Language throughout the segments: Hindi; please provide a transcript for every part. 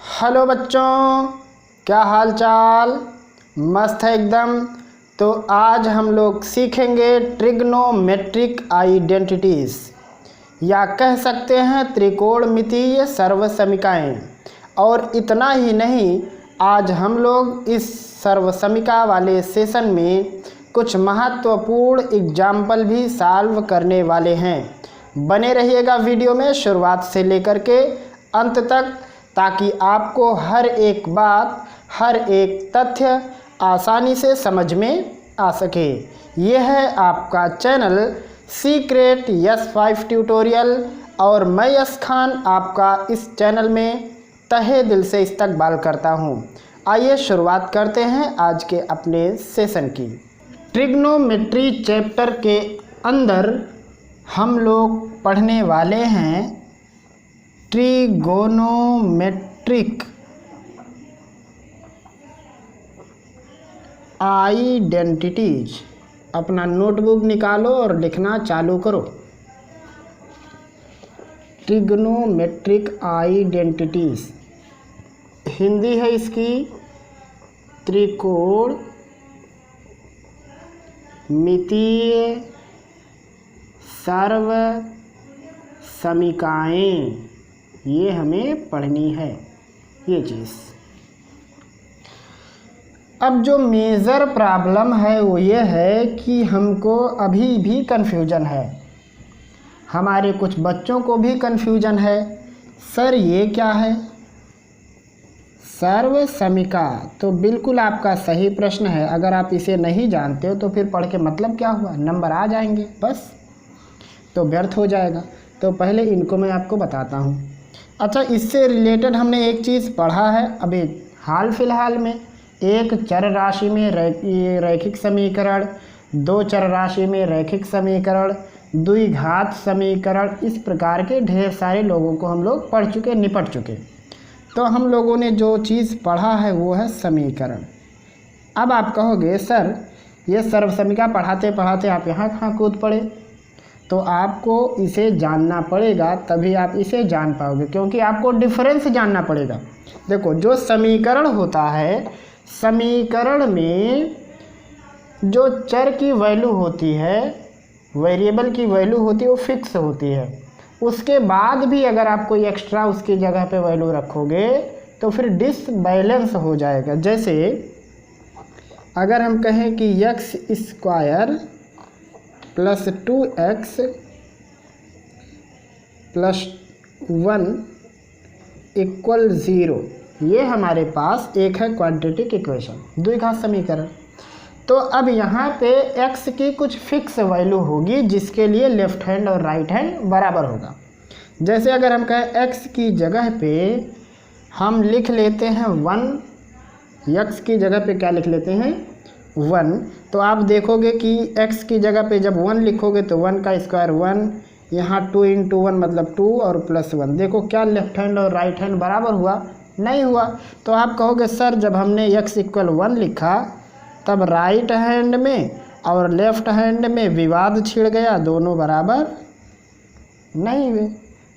हेलो बच्चों, क्या हाल चाल। मस्त है एकदम। तो आज हम लोग सीखेंगे ट्रिग्नोमेट्रिक आइडेंटिटीज़ या कह सकते हैं त्रिकोणमितीय सर्वसमीकाएं। और इतना ही नहीं, आज हम लोग इस सर्वसमीका वाले सेशन में कुछ महत्वपूर्ण एग्जाम्पल भी सॉल्व करने वाले हैं। बने रहिएगा वीडियो में शुरुआत से लेकर के अंत तक, ताकि आपको हर एक बात, हर एक तथ्य आसानी से समझ में आ सके। यह है आपका चैनल सीक्रेट यस5 ट्यूटोरियल और मैं यस खान आपका इस चैनल में तहे दिल से इस्तकबाल करता हूं। आइए शुरुआत करते हैं आज के अपने सेशन की। ट्रिग्नोमेट्री चैप्टर के अंदर हम लोग पढ़ने वाले हैं ट्रिगोनोमेट्रिक आइडेंटिटीज। अपना नोटबुक निकालो और लिखना चालू करो। ट्रिगोनोमेट्रिक आइडेंटिटीज, हिंदी है इसकी त्रिकोणमितीय सर्वसमीकाएं। ये हमें पढ़नी है ये चीज़। अब जो मेजर प्रॉब्लम है वो ये है कि हमको अभी भी कन्फ्यूजन है, हमारे कुछ बच्चों को भी कन्फ्यूजन है। सर ये क्या है सर्वसमीका? तो बिल्कुल आपका सही प्रश्न है। अगर आप इसे नहीं जानते हो तो फिर पढ़ के मतलब क्या हुआ, नंबर आ जाएंगे बस, तो व्यर्थ हो जाएगा। तो पहले इनको मैं आपको बताता हूँ। अच्छा, इससे रिलेटेड हमने एक चीज़ पढ़ा है अभी हाल फिलहाल में। एक चर राशि में रैखिक समीकरण, दो चर राशि में रैखिक समीकरण, द्विघात समीकरण, इस प्रकार के ढेर सारे लोगों को हम लोग पढ़ चुके, निपट चुके। तो हम लोगों ने जो चीज़ पढ़ा है वो है समीकरण। अब आप कहोगे सर ये सर्वसमीका पढ़ाते पढ़ाते आप यहाँ कहाँ कूद पड़े? तो आपको इसे जानना पड़ेगा, तभी आप इसे जान पाओगे, क्योंकि आपको डिफरेंस जानना पड़ेगा। देखो, जो समीकरण होता है, समीकरण में जो चर की वैल्यू होती है, वेरिएबल की वैल्यू होती है, वो फिक्स होती है। उसके बाद भी अगर आप कोई एक्स्ट्रा उसकी जगह पे वैल्यू रखोगे तो फिर डिसबैलेंस हो जाएगा। जैसे अगर हम कहें कि x square plus 2x plus 1 equal 0, ये हमारे पास एक है क्वाड्रेटिक इक्वेशन, द्विघात समीकरण। तो अब यहाँ पे x की कुछ फिक्स वैल्यू होगी जिसके लिए लेफ्ट हैंड और राइट हैंड बराबर होगा। जैसे अगर हम कहें x की जगह पे हम लिख लेते हैं 1, x की जगह पे क्या लिख लेते हैं 1, तो आप देखोगे कि x की जगह पे जब 1 लिखोगे तो 1 का स्क्वायर 1, यहाँ 2 इंटू 1 मतलब 2 और प्लस 1। देखो क्या लेफ्ट हैंड और राइट हैंड बराबर हुआ? नहीं हुआ। तो आप कहोगे सर जब हमने x इक्वल 1 लिखा तब राइट हैंड में और लेफ्ट हैंड में विवाद छिड़ गया, दोनों बराबर नहीं हुए।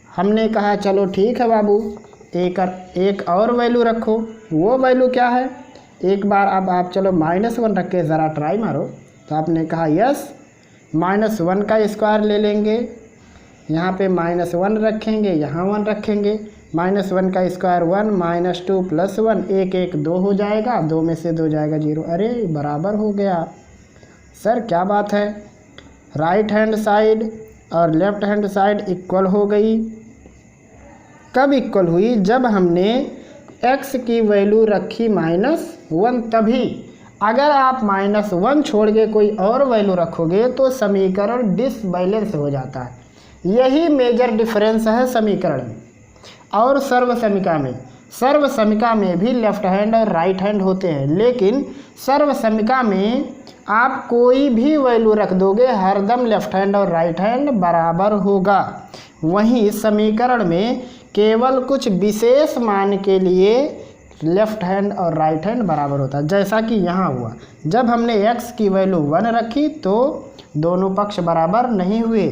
हमने कहा चलो ठीक है बाबू, एक और वैल्यू रखो। वो वैल्यू क्या है? एक बार अब आप चलो -1 रख के ज़रा ट्राई मारो। तो आपने कहा यस, -1 का स्क्वायर ले लेंगे, यहाँ पे -1 रखेंगे, यहाँ 1 रखेंगे, -1 का स्क्वायर 1, -2 प्लस 1, 1 1 2 हो जाएगा, 2 में से 2 जाएगा 0। अरे बराबर हो गया। सर क्या बात है, राइट हैंड साइड और लेफ्ट हैंड साइड इक्वल हो गई। कब इक्वल हुई? जब हमने x की वैल्यू रखी -1, तभी। अगर आप -1 छोड़ के कोई और वैल्यू रखोगे तो समीकरण डिसबैलेंस हो जाता है। यही मेजर डिफरेंस है समीकरण में और सर्वसमीका में। सर्वसमीका में भी लेफ्ट हैंड और राइट हैंड होते हैं, लेकिन सर्वसमीका में आप कोई भी वैल्यू रख दोगे हरदम लेफ्ट हैंड और राइट हैंड बराबर होगा। वहीं समीकरण में केवल कुछ विशेष मान के लिए लेफ्ट हैंड और राइट हैंड बराबर होता है। जैसा कि यहाँ हुआ, जब हमने x की वैल्यू 1 रखी तो दोनों पक्ष बराबर नहीं हुए,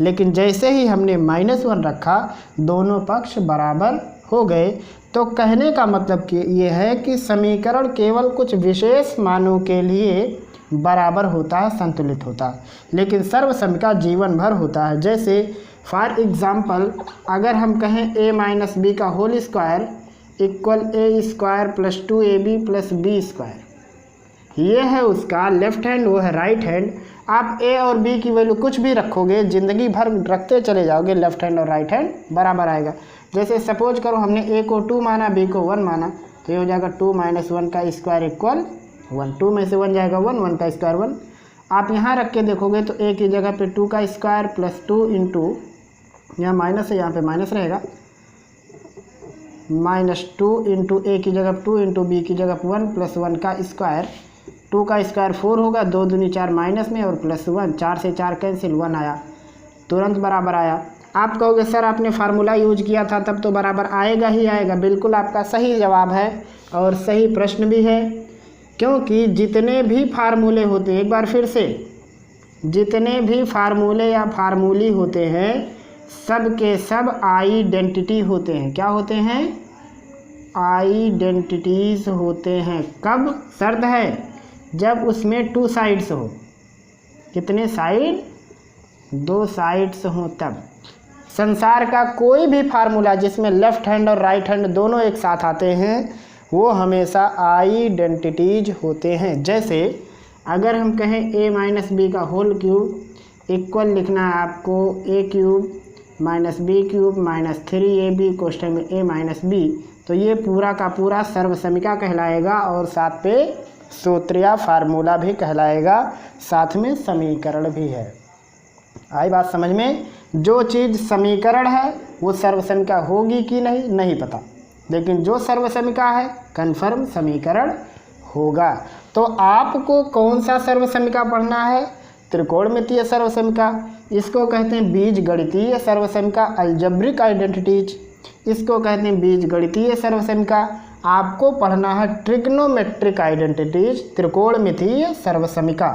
लेकिन जैसे ही हमने -1 रखा दोनों पक्ष बराबर हो गए, तो कहने का मतलब कि ये है कि समीकरण केवल कुछ विशेष मानों के लिए बराबर होता है, संतुलित होता है, लेकिन सर्वसमिका जीवन भर होता है। जैसे फॉर एग्ज़ाम्पल अगर हम कहें a माइनस बी का whole square equal A square plus 2ab plus B square, ये है उसका लेफ्ट हैंड, वो है राइट हैंड। आप a और b की वैल्यू कुछ भी रखोगे, ज़िंदगी भर रखते चले जाओगे, लेफ्ट हैंड और राइट हैंड बराबर आएगा। जैसे सपोज करो हमने a को 2 माना, b को 1 माना, तो ये हो जाएगा 2 माइनस 1 का स्क्वायर इक्वल 1। 2 में से 1 जाएगा 1, 1 का स्क्वायर 1। आप यहाँ रख के देखोगे तो a की जगह पे 2 का स्क्वायर प्लस 2 इंटू, यहाँ माइनस है यहाँ पे माइनस रहेगा, -2 इंटू a की जगह 2 इंटू b की जगह 1 प्लस 1 का स्क्वायर, 2 का स्क्वायर 4 होगा, 2 दूनी 4 माइनस में और प्लस 1, 4 से 4 कैंसिल, 1 आया, तुरंत बराबर आया। आप कहोगे सर आपने फार्मूला यूज किया था तब तो बराबर आएगा ही आएगा। बिल्कुल आपका सही जवाब है और सही प्रश्न भी है, क्योंकि जितने भी फार्मूले होते हैं, एक बार फिर से, जितने भी फार्मूले या फार्मूली होते हैं सब के सब आइडेंटिटी होते हैं। क्या होते हैं? आइडेंटिटीज होते हैं। कब? शर्त है जब उसमें 2 साइड्स हो। कितने साइड? 2 साइड्स हों तब। संसार का कोई भी फार्मूला जिसमें लेफ्ट हैंड और राइट हैंड दोनों एक साथ आते हैं वो हमेशा आइडेंटिटीज होते हैं। जैसे अगर हम कहें a माइनस बी का होल क्यूब इक्वल लिखना है आपको a cube minus B cube minus 3ab question में a माइनस बी, तो ये पूरा का पूरा सर्वसमिका कहलाएगा और साथ पे सूत्र या फार्मूला भी कहलाएगा, साथ में समीकरण भी है। आई बात समझ में? जो चीज़ समीकरण है वो सर्वसमिका होगी कि नहीं पता, लेकिन जो सर्वसमिका है कन्फर्म समीकरण होगा। तो आपको कौन सा सर्वसमिका पढ़ना है? त्रिकोणमितीय सर्वसमिका, इसको कहते हैं बीजगणितीय सर्वसमिका, अलजेब्रिक आइडेंटिटीज, इसको कहते हैं बीजगणितीय सर्वसमिका। आपको पढ़ना है ट्रिग्नोमेट्रिक आइडेंटिटीज, त्रिकोणमितीय सर्वसमिका।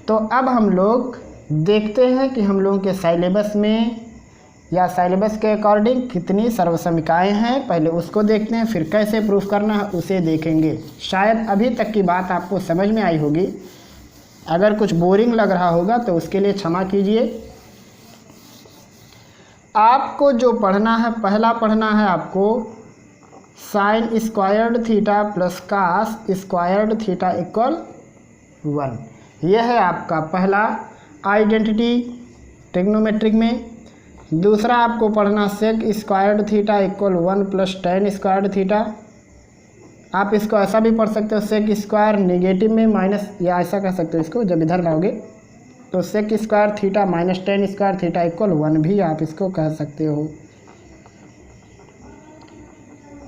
तो अब हम लोग देखते हैं कि हम लोगों के सिलेबस में या सिलेबस के अकॉर्डिंग कितनी सर्वसमिकाएं हैं। पहले उसको देखते हैं, फिर कैसे प्रूफ करना है उसे देखेंगे। शायद अभी तक की बात आपको समझ में आई होगी। अगर कुछ बोरिंग लग रहा होगा तो उसके लिए क्षमा कीजिए। आपको जो पढ़ना है, पहला पढ़ना है आपको sine squared theta plus cos squared theta equal 1। यह है आपका पहला आइडेंटिटी ट्रिग्नोमेट्रिक में। दूसरा आपको पढ़ना sec squared theta equal 1 plus tan squared theta. आप इसको ऐसा भी पढ़ सकते हो, सेक स्क्वायर नेगेटिव में माइनस, या ऐसा कह सकते हो इसको, जब इधर लाओगे तो sec square theta minus tan square theta equal 1 भी आप इसको कह सकते हो।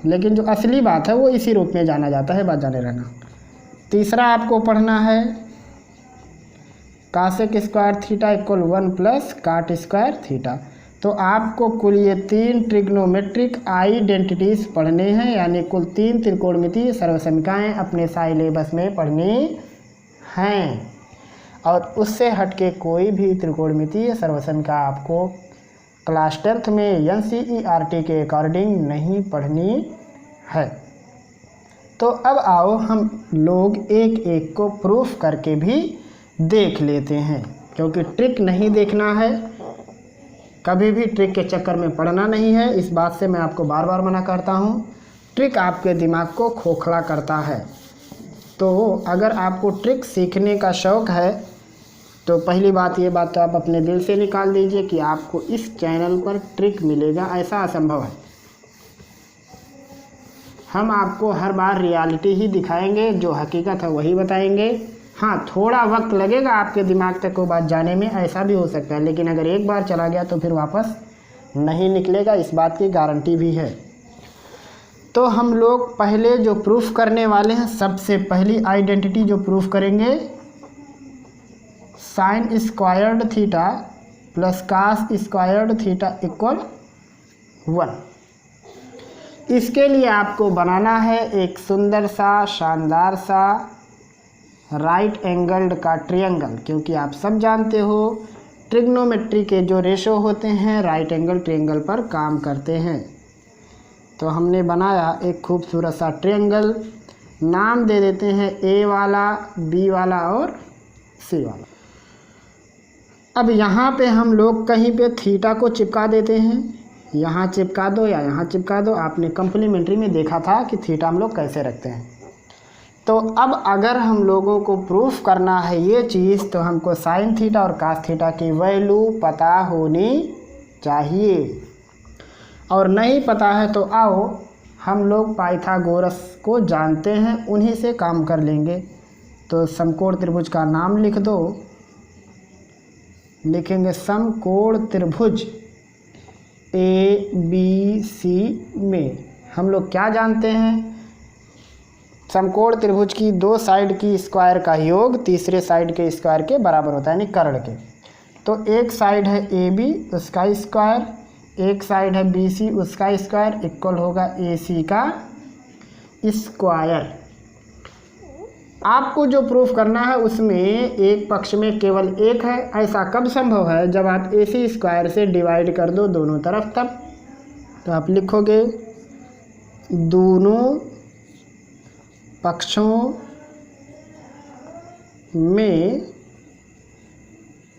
लेकिन जो असली बात है वो इसी रूप में जाना जाता है, बात जाने रहना। तीसरा आपको पढ़ना है cosec square theta equal 1 plus cot square theta. तो आपको कुल ये 3 ट्रिग्नोमेट्रिक आइडेंटिटीज पढ़ने हैं, यानी कुल 3 त्रिकोणमितीय सर्वसमिकाएं अपने सिलेबस में पढ़नी हैं। और उससे हटके कोई भी त्रिकोणमितीय सर्वसमिका आपको क्लास 10th में NCERT के अकॉर्डिंग नहीं पढ़नी है। तो अब आओ हम लोग एक एक को प्रूफ करके भी देख लेते हैं, क्योंकि ट्रिक नहीं देखना है, कभी भी ट्रिक के चक्कर में पड़ना नहीं है। इस बात से मैं आपको बार बार मना करता हूँ। ट्रिक आपके दिमाग को खोखला करता है। तो अगर आपको ट्रिक सीखने का शौक़ है तो पहली बात ये बात तो आप अपने दिल से निकाल दीजिए कि आपको इस चैनल पर ट्रिक मिलेगा, ऐसा असंभव है। हम आपको हर बार रियलिटी ही दिखाएंगे, जो हकीकत है वही बताएंगे। हाँ, थोड़ा वक्त लगेगा आपके दिमाग तक वो बात जाने में, ऐसा भी हो सकता है, लेकिन अगर एक बार चला गया तो फिर वापस नहीं निकलेगा, इस बात की गारंटी भी है। तो हम लोग पहले जो प्रूफ करने वाले हैं, सबसे पहली आइडेंटिटी जो प्रूफ करेंगे, sine squared theta plus cos squared theta equal 1। इसके लिए आपको बनाना है एक सुंदर सा शानदार सा राइट एंगल्ड का ट्रायंगल, क्योंकि आप सब जानते हो ट्रिग्नोमेट्री के जो रेशो होते हैं राइट एंगल ट्रायंगल पर काम करते हैं। तो हमने बनाया एक खूबसूरत सा ट्रायंगल, नाम दे देते हैं ए वाला, बी वाला और सी वाला। अब यहाँ पे हम लोग कहीं पे थीटा को चिपका देते हैं, यहाँ चिपका दो या यहाँ चिपका दो। आपने कम्प्लीमेंट्री में देखा था कि थीटा हम लोग कैसे रखते हैं। तो अब अगर हम लोगों को प्रूफ करना है ये चीज़, तो हमको साइन थीटा और कास थीटा की वैल्यू पता होनी चाहिए। और नहीं पता है तो आओ हम लोग पाइथागोरस को जानते हैं, उन्हीं से काम कर लेंगे। तो समकोण त्रिभुज का नाम लिख दो, लिखेंगे समकोण त्रिभुज ए बी सी में हम लोग क्या जानते हैं, समकोण त्रिभुज की दो साइड की स्क्वायर का योग तीसरे साइड के स्क्वायर के बराबर होता है, यानी कर्ण के। तो एक साइड है ए बी उसका स्क्वायर, एक साइड है बी सी उसका स्क्वायर, इक्वल होगा ए सी का स्क्वायर। आपको जो प्रूफ करना है उसमें एक पक्ष में केवल एक है। ऐसा कब संभव है, जब आप ए सी स्क्वायर से डिवाइड कर दो दोनों तरफ तब। तो आप लिखोगे दोनों पक्षों में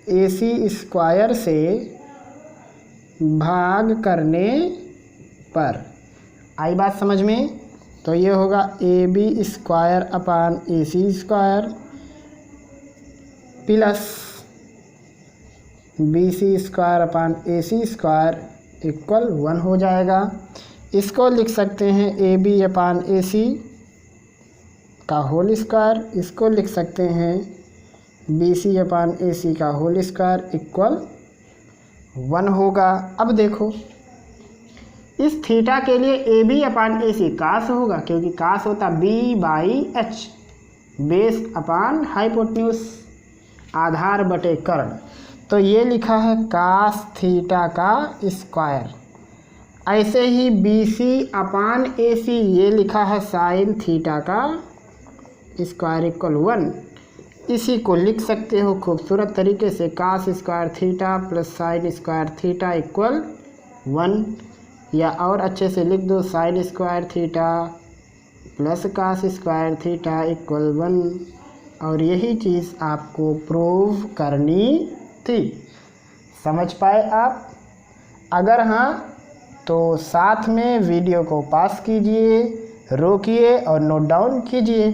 ए सी स्क्वायर से भाग करने पर। आई बात समझ में? तो ये होगा A B square upon A C square plus B C square upon A C square equal 1 हो जाएगा। इसको लिख सकते हैं ए बी अपान ए सी का होल स्क्वायर, इसको लिख सकते हैं बी सी अपान ए सी का होल स्क्वायर इक्वल 1 होगा। अब देखो इस थीटा के लिए ए बी अपान ए सी कास होगा, क्योंकि कास होता B by H, base upon hypotenuse, आधार बटे कर्ण। तो ये लिखा है कास थीटा का स्क्वायर। ऐसे ही बी सी अपान ए सी ये लिखा है साइन थीटा का स्क्वायर इक्वल 1। इसी को लिख सकते हो खूबसूरत तरीके से, cos square theta plus sine square theta equal 1, या और अच्छे से लिख दो sine square theta plus cos square theta equal 1। और यही चीज़ आपको प्रूव करनी थी। समझ पाए आप? अगर हाँ तो साथ में वीडियो को पास कीजिए, रोकिए और नोट डाउन कीजिए।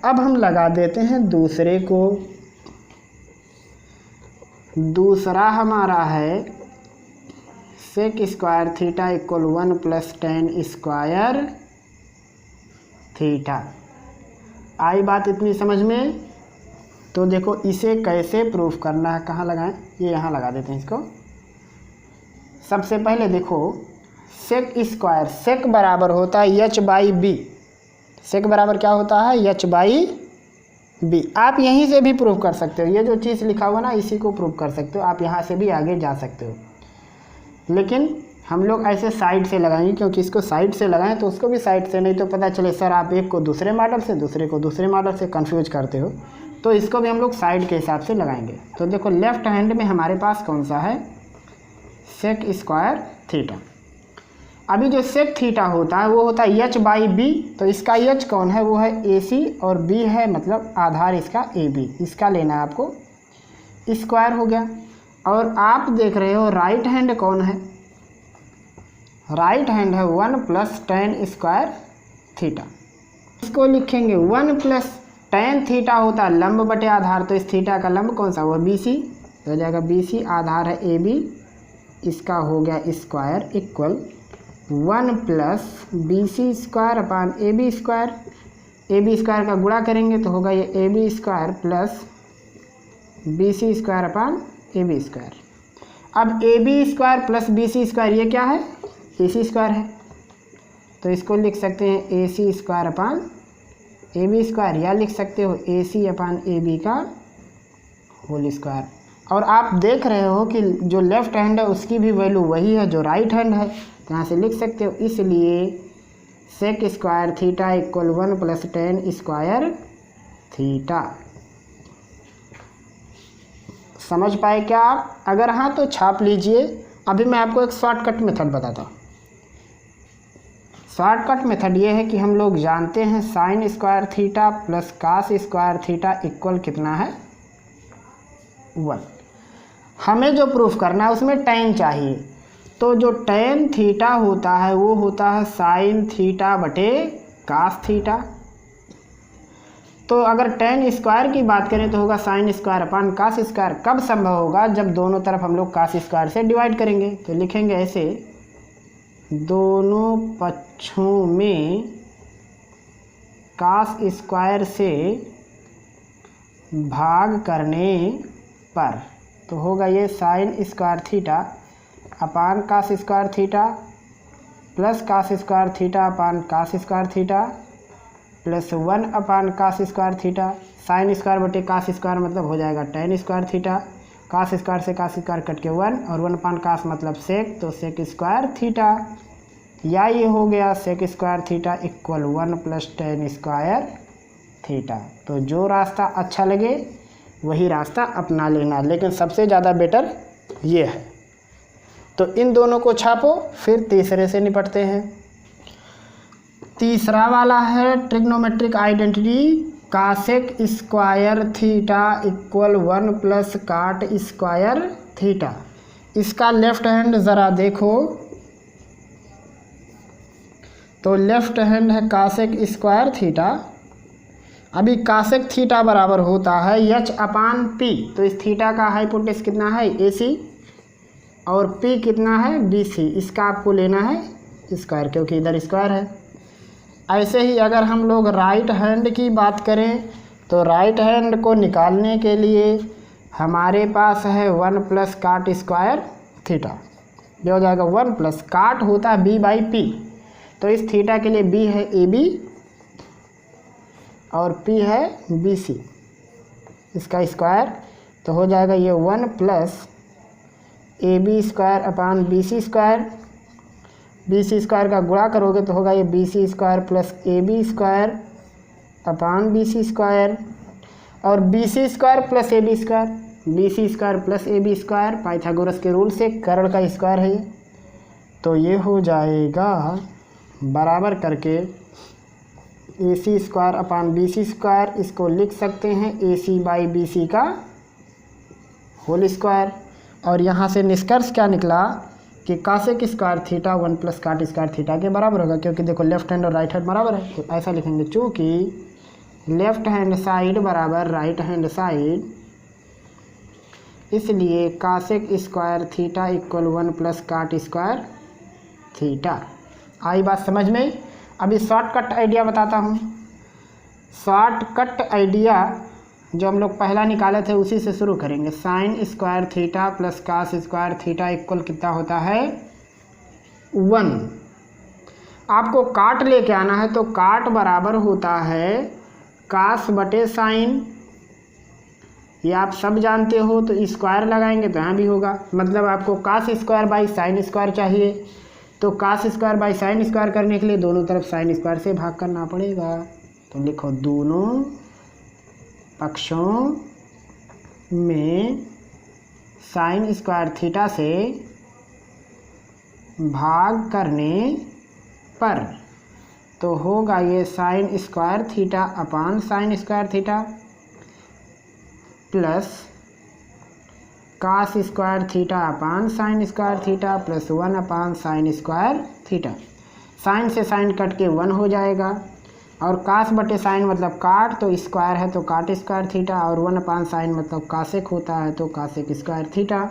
अब हम लगा देते हैं दूसरे को। दूसरा हमारा है sec square theta equal 1 plus tan square theta. आई बात इतनी समझ में? तो देखो इसे कैसे प्रूफ करना है, कहाँ लगाएं, ये यहाँ लगा देते हैं इसको। सबसे पहले देखो सेक स्क्वायर, सेक बराबर होता है एच बाई बी। सेक बराबर क्या होता है, एच बाई बी। आप यहीं से भी प्रूफ कर सकते हो, ये जो चीज़ लिखा हुआ ना इसी को प्रूफ कर सकते हो। आप यहाँ से भी आगे जा सकते हो, लेकिन हम लोग ऐसे साइड से लगाएंगे, क्योंकि इसको साइड से लगाएं तो उसको भी साइड से, नहीं तो पता चले सर आप एक को दूसरे मॉडल से दूसरे को दूसरे मॉडल से कंफ्यूज करते हो। तो इसको भी हम लोग साइड के हिसाब से लगाएंगे। तो देखो लेफ्ट हैंड में हमारे पास कौन सा है, सेक स्क्वायर थीटा। अभी जो सेक थीटा होता है वो होता है एच बाई बी। तो इसका एच कौन है, वो है ए सी, और बी है मतलब आधार इसका ए बी। इसका लेना है आपको, स्क्वायर हो गया। और आप देख रहे हो राइट हैंड कौन है, राइट हैंड है 1 प्लस टेन स्क्वायर थीटा। इसको लिखेंगे 1 प्लस टेन थीटा होता है लंब बटे आधार। तो इस थीटा का लंब कौन सा हुआ, बी सी, तो हो जाएगा बी सी, आधार है ए बी, इसका हो गया square equal 1 plus B C square upon A B square. A B square का गुणा करेंगे तो होगा ये A B square plus B C square upon A B square. अब A B square plus B C square ये क्या है, ए सी स्क्वायर है। तो इसको लिख सकते हैं A C square upon A B square, या लिख सकते हो A C upon A B का होल स्क्वायर। और आप देख रहे हो कि जो लेफ्ट हैंड है उसकी भी वैल्यू वही है जो राइट हैंड है, तो यहाँ से लिख सकते हो। इसलिए sec square theta equal 1 plus tan square theta. समझ पाए क्या आप? अगर हाँ तो छाप लीजिए। अभी मैं आपको एक शॉर्टकट मेथड बताता हूँ। शॉर्टकट मेथड ये है कि हम लोग जानते हैं sine square theta plus cos square theta equal कितना है 1। हमें जो प्रूफ करना है उसमें tan चाहिए, तो जो tan थीटा होता है वो होता है साइन थीटा बटे कास थीटा। तो अगर tan स्क्वायर की बात करें तो होगा sine square upon cos square. कब संभव होगा? जब दोनों तरफ हम लोग कास स्क्वायर से डिवाइड करेंगे। तो लिखेंगे ऐसे, दोनों पक्षों में कास स्क्वायर से भाग करने पर, तो होगा ये sine square theta upon cos square theta plus cos square theta upon cos square theta plus 1 upon cos square theta. Sine square बटे कास स्क्वायर मतलब हो जाएगा tan square theta. Cos square से कास स्क्वायर कट के 1 और 1 अपान कास मतलब सेक, तो सेक स्क्वायर थीटा, या ये हो गया sec square theta equal 1 plus tan square theta. तो जो रास्ता अच्छा लगे वही रास्ता अपना लेना, लेकिन सबसे ज़्यादा बेटर ये है। तो इन दोनों को छापो, फिर तीसरे से निपटते हैं। तीसरा वाला है trigonometric identity cosec square theta equal 1 plus cot square theta. इसका लेफ्ट हैंड ज़रा देखो, तो लेफ्ट हैंड है कासेक स्क्वायर थीटा। अभी कासेक थीटा बराबर होता है h अपान पी, तो इस थीटा का हाइपोटेनस कितना है AC और p कितना है BC। इसका आपको लेना है स्क्वायर, क्योंकि इधर स्क्वायर है। ऐसे ही अगर हम लोग राइट हैंड की बात करें तो राइट हैंड को निकालने के लिए हमारे पास है 1 प्लस काट स्क्वायर थीटा। ये हो जाएगा 1 प्लस काट होता है b बाई पी, तो इस थीटा के लिए b है AB और p है BC, इसका स्क्वायर। तो हो जाएगा ये 1 plus AB square upon BC square. BC square का गुणा करोगे तो होगा ये BC square plus AB square upon BC square, और BC square plus AB square, BC square plus AB square Pythagoras के रूल से कर्ण का स्क्वायर है ये। तो ये हो जाएगा बराबर करके AC square upon BC square, इसको लिख सकते हैं AC बाई BC का होल स्क्वायर। और यहाँ से निष्कर्ष क्या निकला कि cosec square theta 1 plus cot square theta के बराबर होगा, क्योंकि देखो लेफ्ट हैंड और राइट हैंड बराबर है। तो ऐसा लिखेंगे, चूँकि लेफ्ट हैंड साइड बराबर राइट हैंड साइड, इसलिए cosec square theta equal 1 plus cot square theta. आई बात समझ में? अभी शॉर्टकट आइडिया बताता हूँ। शॉर्टकट आइडिया जो हम लोग पहला निकाले थे उसी से शुरू करेंगे। Sine square theta plus cos square theta equal कितना होता है 1। आपको काट लेके आना है, तो काट बराबर होता है कास बटे साइन, ये आप सब जानते हो। तो स्क्वायर लगाएंगे तो यहाँ भी होगा, मतलब आपको cos square by sine square चाहिए। तो cos square by sine square करने के लिए दोनों तरफ साइन स्क्वायर से भाग करना पड़ेगा। तो लिखो दोनों पक्षों में साइन स्क्वायर थीटा से भाग करने पर, तो होगा ये sine square theta upon sine square theta plus cos square theta upon sine square theta plus 1 upon sine square theta. Sine से साइन कट के 1 हो जाएगा, और कास बटे साइन मतलब काट, तो स्क्वायर है तो काट स्क्वायर थीटा, और 1 अपान साइन मतलब कासेक होता है तो कासेक स्क्वायर थीटा।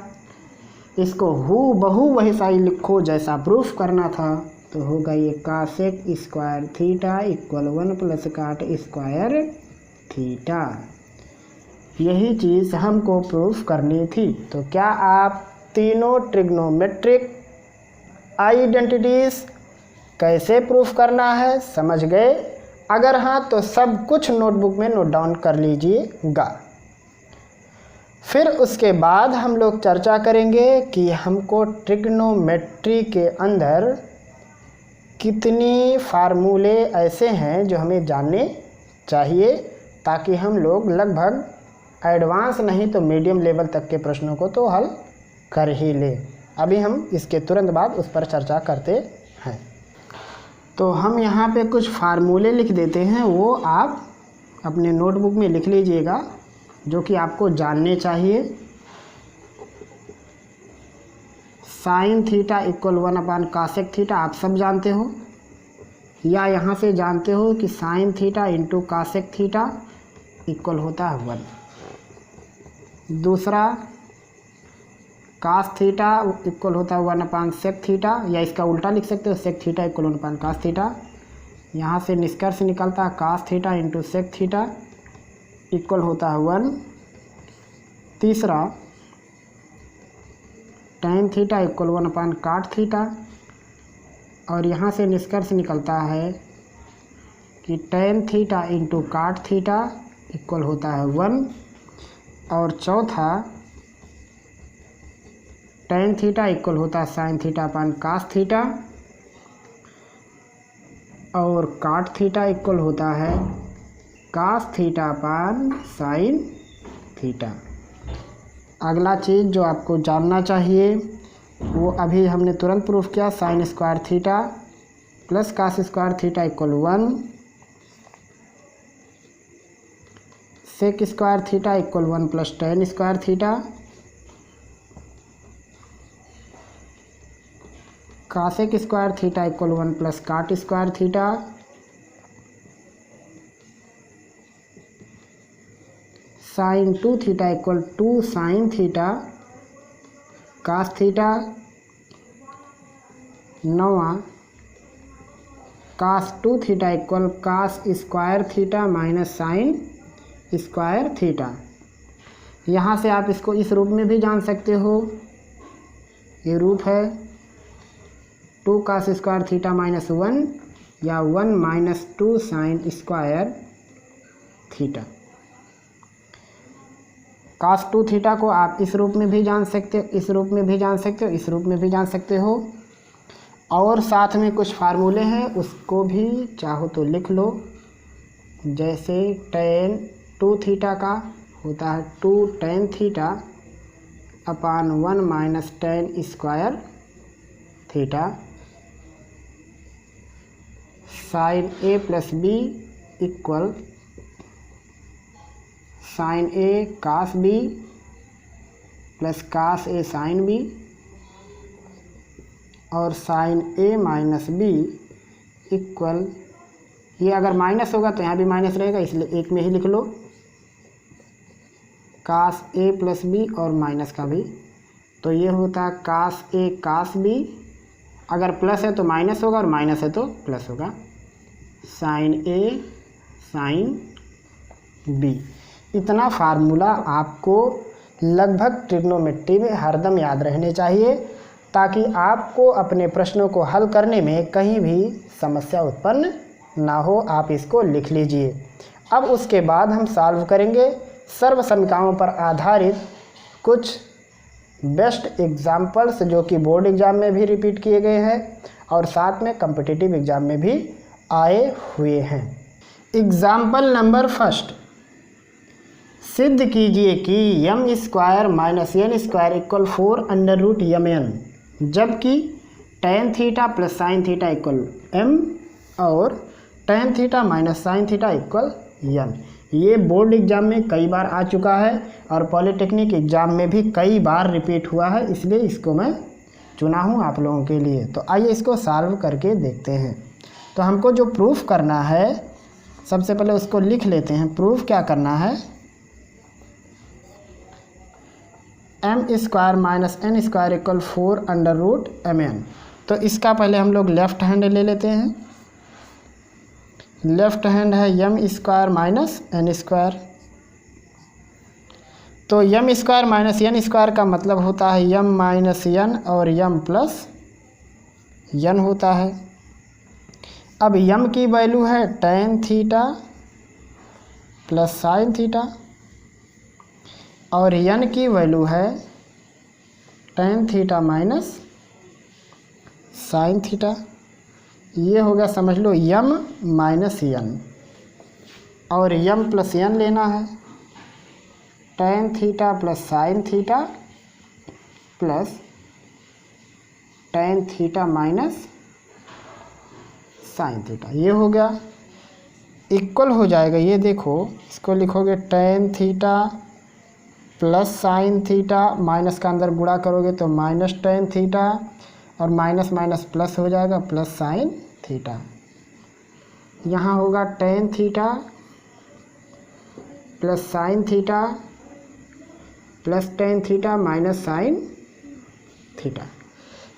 इसको हू बहू वही साई लिखो जैसा प्रूफ करना था। तो होगा ये cosec square theta equal 1 plus cot square theta. यही चीज़ हमको प्रूफ करनी थी। तो क्या आप तीनों ट्रिग्नोमेट्रिक आइडेंटिटीज़ कैसे प्रूफ करना है समझ गए? अगर हाँ तो सब कुछ नोटबुक में नोट डाउन कर लीजिएगा। फिर उसके बाद हम लोग चर्चा करेंगे कि हमको ट्रिग्नोमेट्री के अंदर कितनी फार्मूले ऐसे हैं जो हमें जानने चाहिए, ताकि हम लोग लगभग एडवांस नहीं तो मीडियम लेवल तक के प्रश्नों को तो हल कर ही ले। अभी हम इसके तुरंत बाद उस पर चर्चा करते हैं। तो हम यहाँ पे कुछ फार्मूले लिख देते हैं, वो आप अपने नोटबुक में लिख लीजिएगा, जो कि आपको जानने चाहिए। Sign theta equal 1/cosec theta आप सब जानते हो, या यहाँ से जानते हो कि sine theta into cosec theta equal होता है 1। दूसरा कास थीटा इक्वल होता है 1/sec थीटा, या इसका उल्टा लिख सकते हो sec theta equal 1/cos theta. यहाँ से निष्कर्ष निकलता है cos theta into sec theta equal होता है 1। तीसरा tan theta equal 1/cot theta, और यहाँ से निष्कर्ष निकलता है कि tan theta into cot theta equal होता है 1। और चौथा tan थीटा इक्वल होता है sin theta upon cos theta, और cot थीटा इक्वल होता है cos theta upon sin theta. अगला चीज़ जो आपको जानना चाहिए वो अभी हमने तुरंत प्रूफ किया, sin square theta plus cos square theta equal 1, sec square theta equal 1 plus tan square theta, cosec square theta equal 1 plus cot square theta, sin 2 theta equal 2 sin theta cos theta, 9वां cos 2 theta equal cos square theta minus sin square theta. यहाँ से आप इसको इस रूप में भी जान सकते हो, ये रूप है 2 cos स्क्वायर थीटा माइनस 1 या 1 minus 2 sin square theta. cos 2 theta को आप इस रूप में भी जान सकते हो, इस रूप में भी जान सकते हो, इस रूप में भी जान सकते हो, और साथ में कुछ फार्मूले हैं उसको भी चाहो तो लिख लो। जैसे tan 2 थीटा का होता है 2 tan थीटा upon 1 minus tan square theta, sin a plus B equal sin a cos b plus cos a sin b, और sin a minus b equal, ये अगर माइनस होगा तो यहाँ भी माइनस रहेगा इसलिए एक में ही लिख लो, cos a प्लस b और माइनस का भी, तो ये होता है cos a cos b, अगर प्लस है तो माइनस होगा और माइनस है तो प्लस होगा, sin a sin b। इतना फार्मूला आपको लगभग ट्रिग्नोमेट्री में हरदम याद रहने चाहिए, ताकि आपको अपने प्रश्नों को हल करने में कहीं भी समस्या उत्पन्न ना हो। आप इसको लिख लीजिए। अब उसके बाद हम सॉल्व करेंगे सर्व समीकरणों पर आधारित कुछ बेस्ट एग्जाम्पल्स, जो कि बोर्ड एग्ज़ाम में भी रिपीट किए गए हैं और साथ में कॉम्पिटिटिव एग्ज़ाम में भी आए हुए हैं। एग्ज़ाम्पल नंबर फर्स्ट, सिद्ध कीजिए कि M square minus N square equal 4√mn, जबकि tan थीटा plus sine theta equal m और tan थीटा minus sine theta equal n। ये बोर्ड एग्ज़ाम में कई बार आ चुका है और पॉलिटेक्निक एग्ज़ाम में भी कई बार रिपीट हुआ है, इसलिए इसको मैं चुना हूँ आप लोगों के लिए। तो आइए इसको सॉल्व करके देखते हैं। तो हमको जो प्रूफ करना है, सबसे पहले उसको लिख लेते हैं। प्रूफ क्या करना है, M square minus N square equal 4√mn। तो इसका पहले हम लोग लेफ्ट हैंड ले लेते हैं। लेफ्ट हैंड है M square minus N square, तो M square minus N square का मतलब होता है यम माइनस एन और यम प्लस एन होता है। अब यम की वैल्यू है tan थीटा प्लस साइन थीटा और n की वैल्यू है tan थीटा माइनस साइन थीटा। ये हो गया, समझ लो यम माइनस n, और यम प्लस n लेना है, tan थीटा plus sine theta plus tan थीटा माइनस साइन थीटा। ये हो गया, इक्वल हो जाएगा, ये देखो इसको लिखोगे tan theta plus sine theta, minus का अंदर गुणा करोगे तो माइनस टेन थीटा, और माइनस माइनस प्लस हो जाएगा प्लस साइन थीटा। यहाँ होगा tan theta plus sine theta plus tan theta minus sine theta.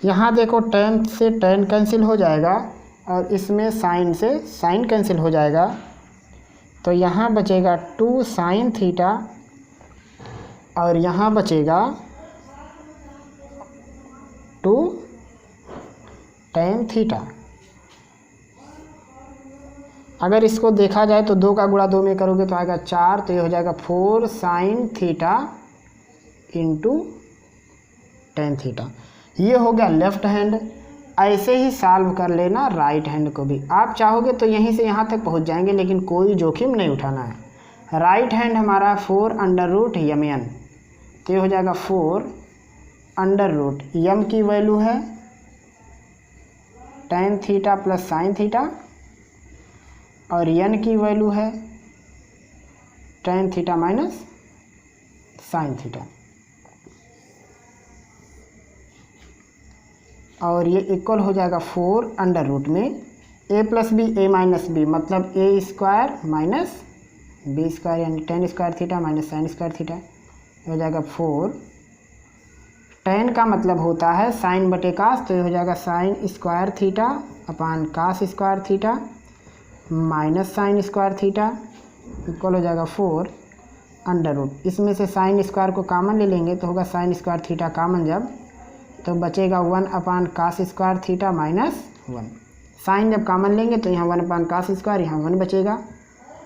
यहाँ देखो टेन से टेन कैंसिल हो जाएगा और इसमें साइन से साइन कैंसिल हो जाएगा, तो यहाँ बचेगा टू साइन थीटा और यहाँ बचेगा टू टेन थीटा। अगर इसको देखा जाए तो 2 का गुणा 2 में करोगे तो आएगा 4, तो ये हो जाएगा 4 sine theta into tan theta. ये हो गया लेफ्ट हैंड। ऐसे ही सॉल्व कर लेना राइट हैंड को भी। आप चाहोगे तो यहीं से यहाँ तक पहुँच जाएंगे, लेकिन कोई जोखिम नहीं उठाना है। राइट हैंड हमारा 4 अंडर रूट यम एन, तो ये हो जाएगा 4 अंडर रूट यम की वैल्यू है tan theta plus sine theta और एन की वैल्यू है tan theta minus sine theta, और ये इक्वल हो जाएगा 4 अंडर रूट में ए प्लस बी ए माइनस बी, मतलब ए स्क्वायर माइनस बी स्क्वायर, यानी ten square theta minus sine square theta हो जाएगा 4। टेन का मतलब होता है साइन बटे कास, तो ये हो जाएगा sine square theta upon cos square theta minus sine square theta equal हो जाएगा 4 अंडर रूट। इसमें से साइन स्क्वायर को कॉमन ले लेंगे तो होगा साइन स्क्वायर थीटा कॉमन जब, तो बचेगा 1 upon cos square theta minus 1। Sine जब कॉमन लेंगे तो यहाँ 1 अपान कास स्क्वायर, यहाँ 1 बचेगा,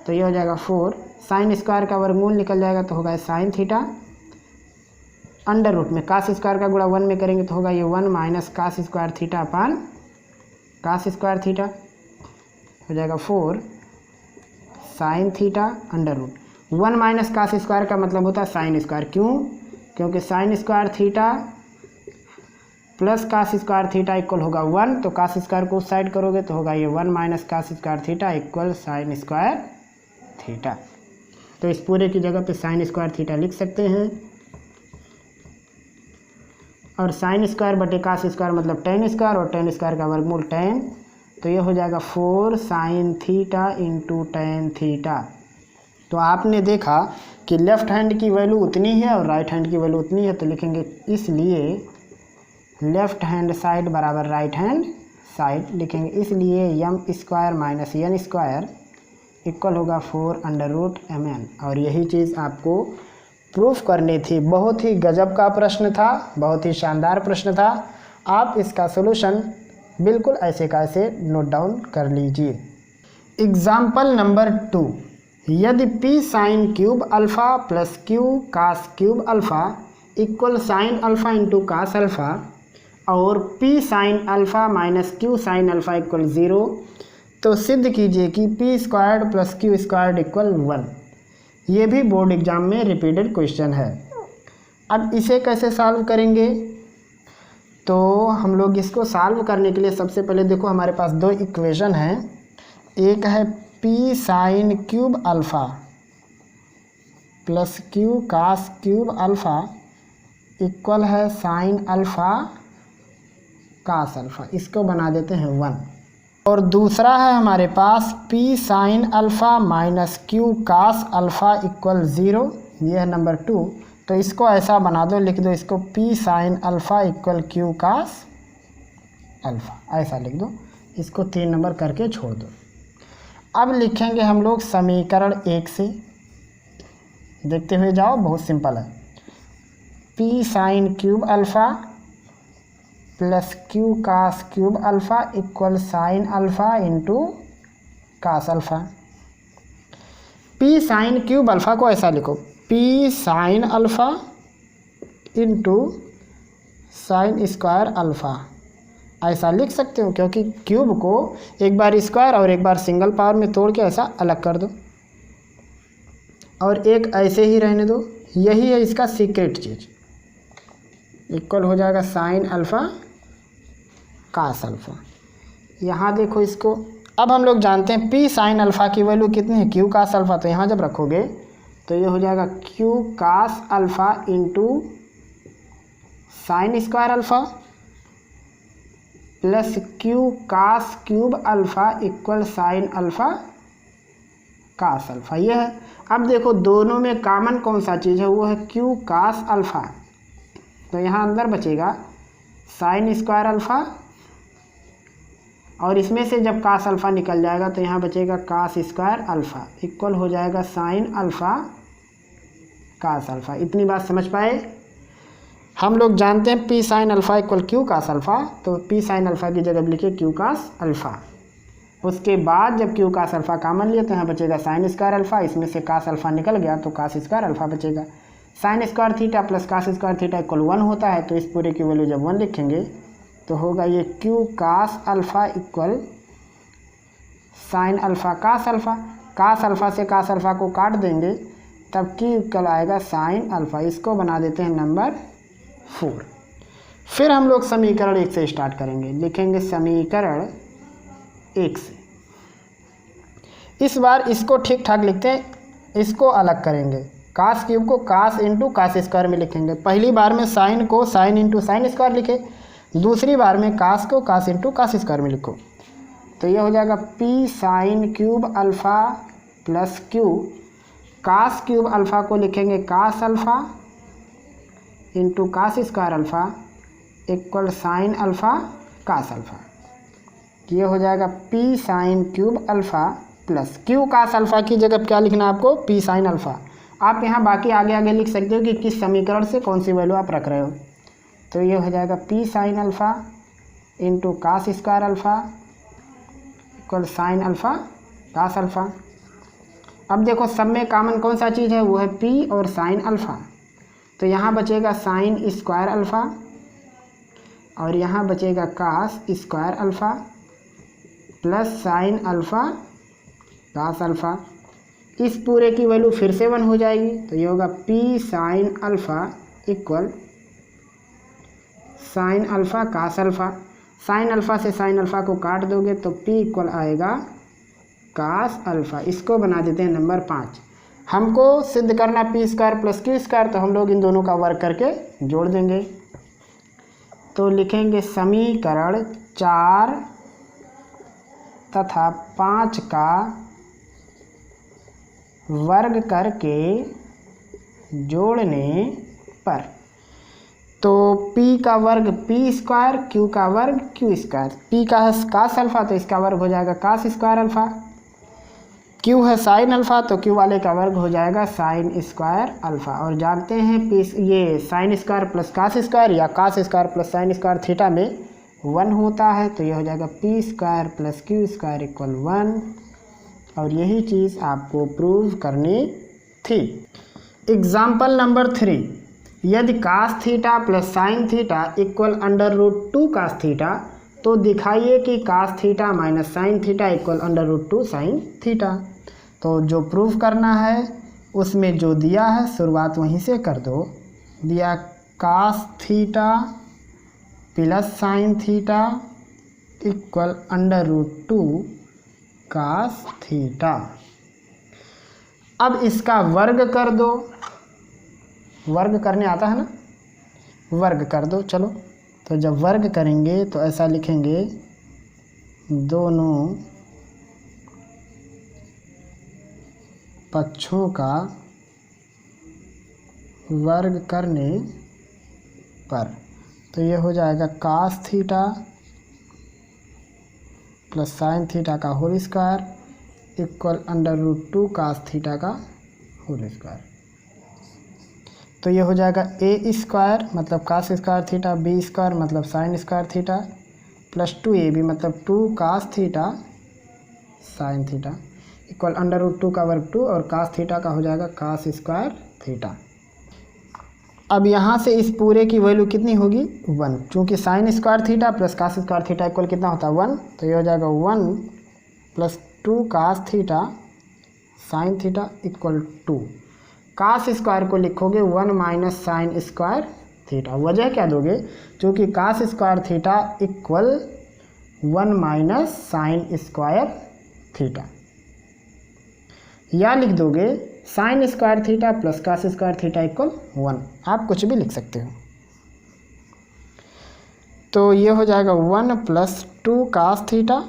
तो ये हो जाएगा 4। साइन स्क्वायर का वर्गमूल निकल जाएगा तो होगा साइन थीटा अंडर रूट में कास स्क्वायर का गुणा 1 में करेंगे तो होगा ये 1 minus cos square theta upon cos square theta हो जाएगा 4 sine theta under root. 1 minus cos square का मतलब होता है साइन स्क्वायर, क्यों? क्योंकि sine square theta plus cos square theta equal होगा 1, तो कास स्क्वायर को उस साइड करोगे तो होगा ये 1 minus cos square theta equal sine square theta. तो इस पूरे की जगह पे साइन स्क्वायर थीटा लिख सकते हैं, और साइन स्क्वायर बटे कास स्क्वायर मतलब टेन स्क्वायर, और टेन स्क्वायर का वर्गमूल टेन, तो ये हो जाएगा 4 sine theta into tan theta. तो आपने देखा कि लेफ्ट हैंड की वैल्यू उतनी है और राइट हैंड की वैल्यू उतनी है, तो लिखेंगे इसलिए लेफ्ट हैंड साइड बराबर राइट हैंड साइड लिखेंगे, इसलिए M square minus N square equal होगा 4 अंडर रूट एम एन। और यही चीज़ आपको प्रूफ करनी थी। बहुत ही गजब का प्रश्न था, बहुत ही शानदार प्रश्न था। आप इसका सॉल्यूशन बिल्कुल ऐसे का ऐसे नोट डाउन कर लीजिए। एग्जाम्पल नंबर 2, यदि p sine cube alpha plus q cos cube alpha equal sine alpha into cos alpha और p sine alpha minus q sine alpha equal 0, तो सिद्ध कीजिए कि p squared plus q squared equal 1। ये भी बोर्ड एग्जाम में रिपीटेड क्वेश्चन है। अब इसे कैसे सॉल्व करेंगे? तो हम लोग इसको सॉल्व करने के लिए सबसे पहले देखो हमारे पास 2 इक्वेशन हैं। एक है p sine cube alpha plus q cos cube alpha equal है साइन अल्फ़ा कास अल्फ़ा, इसको बना देते हैं 1। और दूसरा है हमारे पास p sine alpha minus q cos alpha equal 0, ये है नंबर 2। तो इसको ऐसा बना दो, लिख दो इसको p sine alpha equal q cos alpha, ऐसा लिख दो, इसको 3 नंबर करके छोड़ दो। अब लिखेंगे हम लोग समीकरण 1 से, देखते हुए जाओ, बहुत सिंपल है। p sine cube alpha plus q cos cube alpha equal sine alpha into cos alpha. p sine cube alpha को ऐसा लिखो, p sine alpha into sine square alpha, ऐसा लिख सकते हो, क्योंकि क्यूब को एक बार स्क्वायर और एक बार सिंगल पावर में तोड़ के ऐसा अलग कर दो, और एक ऐसे ही रहने दो। यही है इसका सीक्रेट चीज़। इक्वल हो जाएगा साइन अल्फ़ा कास अल्फ़ा। यहाँ देखो इसको अब हम लोग जानते हैं पी साइन अल्फ़ा की वैल्यू कितनी है, क्यू कास अल्फ़ा। तो यहाँ जब रखोगे तो ये हो जाएगा Q cos alpha into sine square alpha plus Q cos cube alpha equal sine alpha cos alpha. ये है। अब देखो दोनों में कॉमन कौन सा चीज़ है, वो है क्यू कास अल्फ़ा। तो यहाँ अंदर बचेगा साइन स्क्वायर अल्फ़ा और इसमें से जब कास अल्फ़ा निकल जाएगा तो यहाँ बचेगा कास स्क्वायर अल्फ़ा इक्वल हो जाएगा साइन अल्फ़ा कास अल्फ़ा। इतनी बात समझ पाए। हम लोग जानते हैं P sine alpha equal Q cos alpha, तो पी साइन अल्फ़ा की जगह लिखे क्यू कास अल्फ़ा। उसके बाद जब क्यू कास अल्फ़ा कॉमन लिए तो यहाँ बचेगा साइन स्क्वायर अल्फ़ा, इसमें से कास अल्फ़ा निकल गया तो कास स्क्वायर अल्फ़ा बचेगा। Sine square theta plus cos square theta equal 1 होता है, तो इस पूरे की वैल्यू जब 1 लिखेंगे तो होगा ये Q cos alpha equal sine alpha cos alpha. Cos alpha से कास अल्फ़ा को काट देंगे तब क्यू इक्वल आएगा साइन अल्फ़ा। इसको बना देते हैं नंबर 4। फिर हम लोग समीकरण 1 से स्टार्ट करेंगे। लिखेंगे समीकरण 1 से। इस बार इसको ठीक ठाक लिखते हैं, इसको अलग करेंगे। कास क्यूब को कास इंटू कास स्क्वायर में लिखेंगे। पहली बार में साइन को साइन इंटू साइन स्क्वायर लिखे, दूसरी बार में कास को कास इंटू कास स्क्वायर में लिखो। तो ये हो जाएगा P sine cube alpha plus Q cos cube alpha को लिखेंगे cos alpha into cos square alpha equal sine alpha cos alpha. ये हो जाएगा P sine cube alpha plus Q cos alpha की जगह क्या लिखना है आपको, पी साइन अल्फ़ा। आप यहाँ बाकी आगे आगे लिख सकते हो कि किस समीकरण से कौन सी वैल्यू आप रख रहे हो। तो ये हो जाएगा P sine alpha into cos square alpha equal sine alpha cos alpha. अब देखो सब में कॉमन कौन सा चीज़ है, वो है पी और साइन अल्फ़ा। तो यहाँ बचेगा साइन स्क्वायर अल्फ़ा और यहाँ बचेगा cos square alpha plus sine alpha cos alpha. इस पूरे की वैल्यू फिर से 1 हो जाएगी। तो ये होगा P sine alpha equal sine alpha cos alpha. Sine alpha से साइन अल्फ़ा को काट दोगे तो पी इक्वल आएगा कास अल्फ़ा। इसको बना देते हैं नंबर 5। हमको सिद्ध करना P square plus Q square, तो हम लोग इन दोनों का वर्क करके जोड़ देंगे। तो लिखेंगे समीकरण 4 तथा 5 का वर्ग करके जोड़ने पर। तो p का वर्ग p स्क्वायर, q का वर्ग q स्क्वायर। p का है कास अल्फ़ा तो इसका वर्ग हो जाएगा कास स्क्वायर अल्फ़ा। q है साइन अल्फ़ा तो q वाले का वर्ग हो जाएगा साइन स्क्वायर अल्फ़ा। और जानते हैं ये sine square plus cos square या cos square plus sine square theta में 1 होता है। तो ये हो जाएगा p square plus q square equal 1। और यही चीज़ आपको प्रूव करनी थी। एग्जाम्पल नंबर 3, यदि cos theta plus sine theta equal √2 cos theta, तो दिखाइए कि cos theta minus sine theta equal √2 sine theta. तो जो प्रूफ करना है उसमें जो दिया है शुरुआत वहीं से कर दो। दिया cos theta plus sine theta equal √2 cos theta. अब इसका वर्ग कर दो। वर्ग करने आता है ना, वर्ग कर दो। चलो तो जब वर्ग करेंगे तो ऐसा लिखेंगे, दोनों पक्षों का वर्ग करने पर। तो ये हो जाएगा cos theta plus sine theta का whole square equal √2 cos theta का होल स्क्वायर। तो ये हो जाएगा a स्क्वायर मतलब cos square theta, b square मतलब sine square theta plus 2ab मतलब 2 cos theta sine theta equal √2 का वर्ग 2 और कास थीटा का हो जाएगा कास स्क्वायर थीटा। अब यहाँ से इस पूरे की वैल्यू कितनी होगी, 1, क्योंकि sine square theta plus cos square theta equal कितना होता है 1। तो ये हो जाएगा 1 plus 2 cos theta sine theta equal 2। Cos square को लिखोगे 1 माइनस साइन स्क्वायर थीटा। वजह क्या दोगे, क्योंकि cos square theta equal 1 minus sine square theta, या लिख दोगे sine square theta plus cos square theta equal 1, आप कुछ भी लिख सकते हो। तो ये हो जाएगा 1 plus 2 cos theta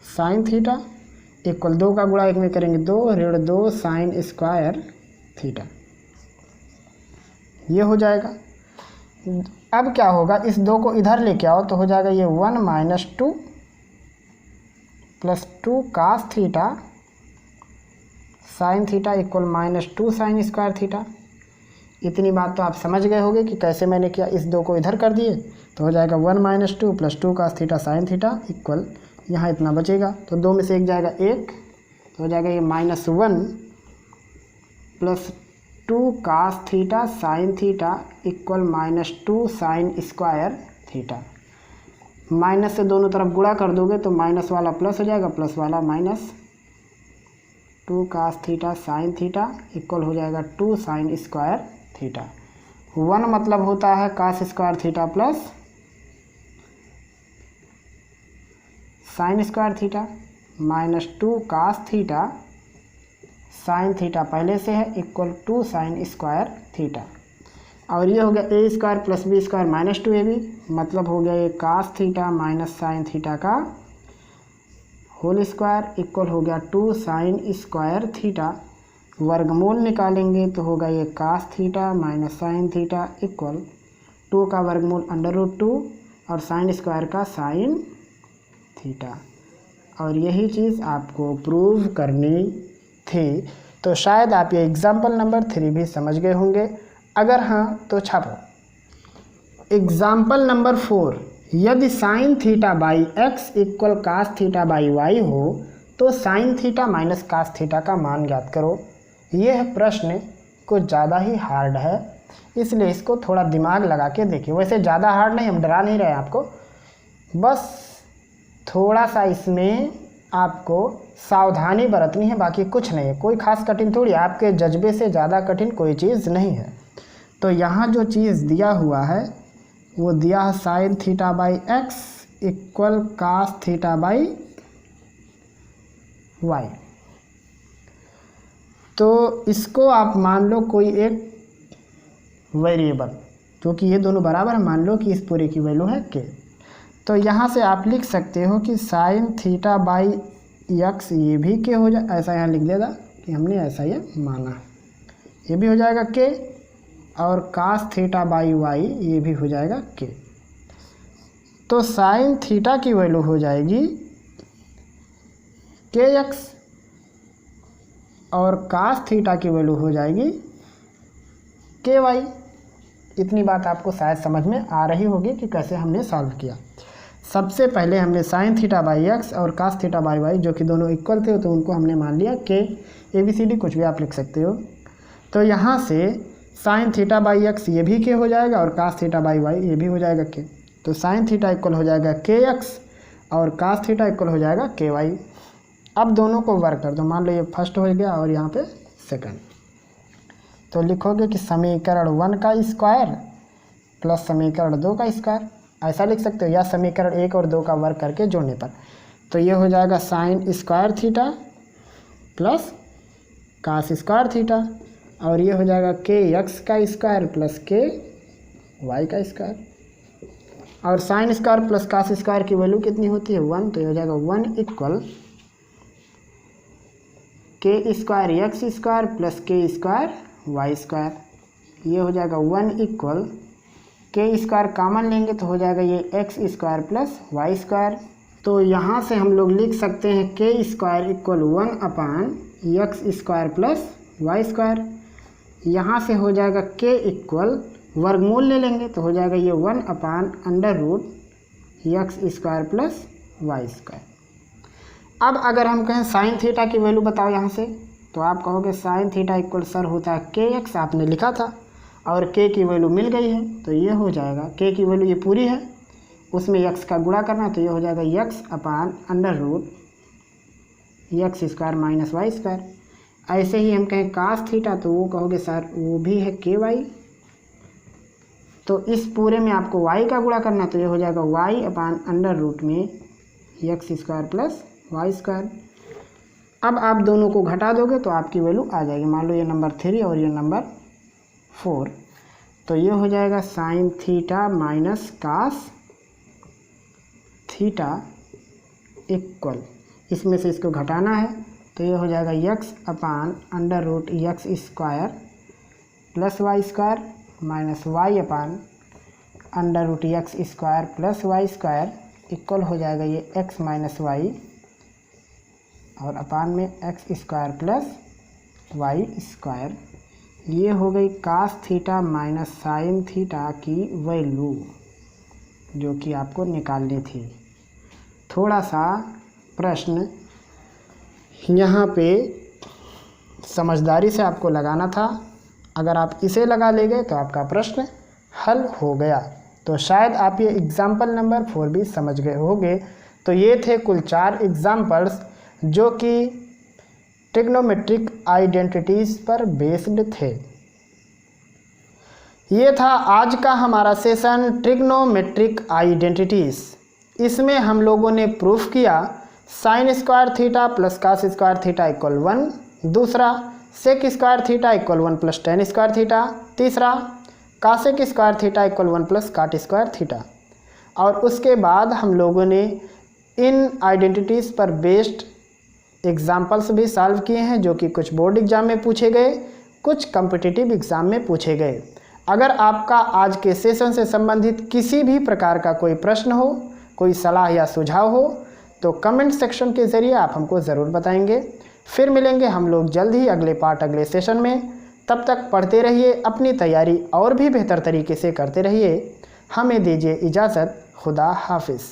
sine theta equal 2 का गुणा 1 में करेंगे 2 ऋण 2 साइन स्क्वायर थीटा, ये हो जाएगा। अब क्या होगा, इस 2 को इधर लेके आओ तो हो जाएगा ये 1 minus 2 plus 2 cos theta sine theta equal minus 2 sine square theta. इतनी बात तो आप समझ गए होंगे कि कैसे मैंने किया, इस 2 को इधर कर दिए तो हो जाएगा 1 minus 2 plus 2 cos theta sine theta equal, यहाँ इतना बचेगा तो 2 में से 1 जाएगा 1, तो हो जाएगा ये -1 plus 2 cos theta sine theta equal -2 sine square theta. Minus से दोनों तरफ गुणा कर दोगे तो माइनस वाला प्लस हो जाएगा, प्लस वाला minus, 2 cos theta sine theta equal हो जाएगा 2 साइन स्क्वायर थीटा। 1 मतलब होता है cos square theta plus sine square theta, -2 cos theta sine theta पहले से है इक्वल 2 साइन स्क्वायर थीटा। और ये हो गया a square plus B square minus 2ab, मतलब हो गया ये cos theta minus sine theta का होल स्क्वायर इक्वल हो गया 2 साइन स्क्वायर थीटा। वर्गमूल निकालेंगे तो होगा ये cos theta minus sine theta equal 2 का वर्गमूल √2 और साइन स्क्वायर का साइन थीटा। और यही चीज़ आपको प्रूव करनी थी। तो शायद आप ये एग्जाम्पल नंबर 3 भी समझ गए होंगे, अगर हाँ तो छापो। एग्जाम्पल नंबर 4, यदि sine theta by X equal cos theta by Y हो तो sine theta minus cos theta का मान ज्ञात करो। यह प्रश्न कुछ ज़्यादा ही हार्ड है, इसलिए इसको थोड़ा दिमाग लगा के देखिए। वैसे ज़्यादा हार्ड नहीं, हम डरा नहीं रहे आपको, बस थोड़ा सा इसमें आपको सावधानी बरतनी है, बाकी कुछ नहीं है। कोई खास कठिन थोड़ी, आपके जज्बे से ज़्यादा कठिन कोई चीज़ नहीं है। तो यहाँ जो चीज़ दिया हुआ है वो दिया है sine theta by X equal cos theta by Y. तो इसको आप मान लो कोई एक वेरिएबल, क्योंकि ये दोनों बराबर है, मान लो कि इस पूरे की वैल्यू है के। तो यहाँ से आप लिख सकते हो कि साइन थीटा बाई एक्स ये भी के हो जाए, ऐसा यहाँ लिख देगा कि हमने ऐसा ये माना, ये भी हो जाएगा के, और कास थीटा बाई वाई ये भी हो जाएगा के। तो साइन थीटा की वैल्यू हो जाएगी के एक्स और कास थीटा की वैल्यू हो जाएगी के वाई। इतनी बात आपको शायद समझ में आ रही होगी कि कैसे हमने सॉल्व किया। सबसे पहले हमने साइन थीटा बाई एक्स और कास थीटा बाई वाई, जो कि दोनों इक्वल थे, तो उनको हमने मान लिया के। ABCD कुछ भी आप लिख सकते हो। तो यहाँ से साइन थीटा बाई एक्स ये भी के हो जाएगा और कास थीटा बाई वाई ये भी हो जाएगा के। तो साइन थीटा इक्वल हो जाएगा के एक्स और कास थीटा इक्वल हो जाएगा के वाई। अब दोनों को वर्क कर दो, मान लो ये फर्स्ट हो गया और यहाँ पे सेकंड। तो लिखोगे कि समीकरण 1 का स्क्वायर प्लस समीकरण 2 का स्क्वायर, ऐसा लिख सकते हो, या समीकरण 1 और 2 का वर्क करके जोड़ने पर। तो ये हो जाएगा sine square theta plus cos square theta, और ये हो जाएगा के एक्स का स्क्वायर प्लस के वाई का स्क्वायर। और sine square plus cos square की वैल्यू कितनी होती है 1, तो ये हो जाएगा 1 इक्वल के स्क्वायर एक्स स्क्वायर प्लस के स्क्वायर वाई स्क्वायर। ये हो जाएगा 1 इक्वल के स्क्वायर कॉमन लेंगे तो हो जाएगा ये x square plus Y square. तो यहाँ से हम लोग लिख सकते हैं के square equal 1 upon x square plus Y square. यहाँ से हो जाएगा के इक्वल वर्गमूल ले लेंगे तो हो जाएगा ये 1 upon under root X square plus Y square. अब अगर हम कहें साइन थीटा की वैल्यू बताओ यहाँ से, तो आप कहोगे साइन थीटा इक्वल सर होता है के एक्स, आपने लिखा था और के की वैल्यू मिल गई है, तो ये हो जाएगा के की वैल्यू ये पूरी है, उसमें एक्स का गुणा करना, तो ये हो जाएगा X upon under root X square minus Y square. ऐसे ही हम कहें कास थीटा, तो वो कहोगे सर वो भी है के वाई, तो इस पूरे में आपको y का गुणा करना, तो ये हो जाएगा y अपान अंडर रूट में X square plus Y square. अब आप दोनों को घटा दोगे तो आपकी वैल्यू आ जाएगी। मान लो ये नंबर 3 और ये नंबर 4, तो ये हो जाएगा sine theta minus cos theta equal, इसमें से इसको घटाना है तो ये हो जाएगा X upon under root X square plus Y square minus Y upon under root X square plus Y square equal हो जाएगा ये एक्स माइनस वाई और अपान में X square plus Y square. ये हो गई cos theta minus sine theta की वैल्यू जो कि आपको निकालनी थी। थोड़ा सा प्रश्न यहाँ पे समझदारी से आपको लगाना था, अगर आप इसे लगा ले गए तो आपका प्रश्न हल हो गया। तो शायद आप ये एग्ज़ाम्पल नंबर 4 भी समझ गए होंगे। तो ये थे कुल 4 एग्ज़ाम्पल्स जो कि ट्रिग्नोमेट्रिक आइडेंटिटीज़ पर बेस्ड थे। ये था आज का हमारा सेशन ट्रिग्नोमेट्रिक आइडेंटिटीज़। इसमें हम लोगों ने प्रूफ किया sine square theta plus cos square theta equal 1, दूसरा sec square theta equal 1 plus tan square theta, तीसरा cosec square theta equal 1 plus cot square theta. और उसके बाद हम लोगों ने इन आइडेंटिटीज़ पर बेस्ड एग्जाम्पल्स भी सॉल्व किए हैं जो कि कुछ बोर्ड एग्ज़ाम में पूछे गए, कुछ कॉम्पिटिटिव एग्ज़ाम में पूछे गए। अगर आपका आज के सेशन से संबंधित किसी भी प्रकार का कोई प्रश्न हो, कोई सलाह या सुझाव हो तो कमेंट सेक्शन के ज़रिए आप हमको ज़रूर बताएंगे। फिर मिलेंगे हम लोग जल्द ही अगले पार्ट अगले सेशन में। तब तक पढ़ते रहिए, अपनी तैयारी और भी बेहतर तरीके से करते रहिए। हमें दीजिए इजाज़त। खुदा हाफिज़।